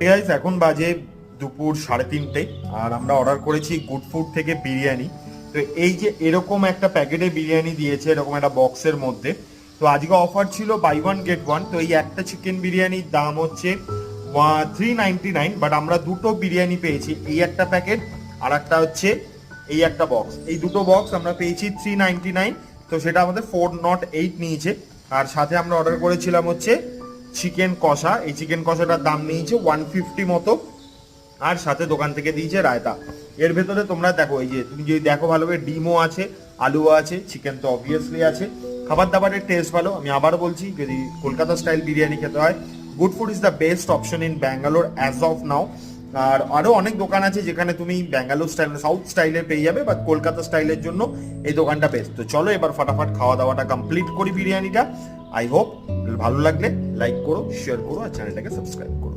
Guys এখন বাজে দুপুর 3:30 আর আমরা অর্ডার করেছি গুড ফুড থেকে বিরিয়ানি। তো এই যে এরকম একটা প্যাকেটে বিরিয়ানি দিয়েছে, এরকম একটা বক্সের মধ্যে। তো আজকে অফার ছিল বাই ওয়ান গেট ওয়ান। তো এই একটা চিকেন বিরিয়ানির দাম হচ্ছে 399, বাট আমরা দুটো বিরিয়ানি পেয়েছি, এই একটা প্যাকেট আর একটা হচ্ছে এই একটা বক্স। এই দুটো বক্স আমরা পেয়েছি 399। তো সেটা আমাদের 408 নিয়েছে। আর সাথে আমরা অর্ডার করেছিলাম হচ্ছে চিকেন কষা। এই চিকেন কষাটার দাম নিয়েছে 150 মতো, আর সাথে দোকান থেকে দিয়েছে রায়তা। এর ভেতরে তোমরা দেখো, এই যে তুমি যদি দেখো ভালোভাবে, ডিমও আছে, আলুও আছে, চিকেন তো অবভিয়াসলি আছে। খাবার দাবারের টেস্ট ভালো। আমি আবার বলছি, যদি কলকাতা স্টাইল বিরিয়ানি খেতে হয়, good food is the best option in Bangalore as of now. আর আরো অনেক দোকান আছে যেখানে তুমি ব্যাঙ্গালোর স্টাইল, সাউথ স্টাইলে পেয়ে যাবে, বাট কলকাতা স্টাইলের জন্য এই দোকানটা বেস্ট। তো চলো এবার ফাটাফাট খাওয়া দাওয়াটা কমপ্লিট করি বিরিয়ানিটা। আই হোপ ভালো লাগলে লাইক করো, শেয়ার করো আর চ্যানেলটাকে সাবস্ক্রাইব করো।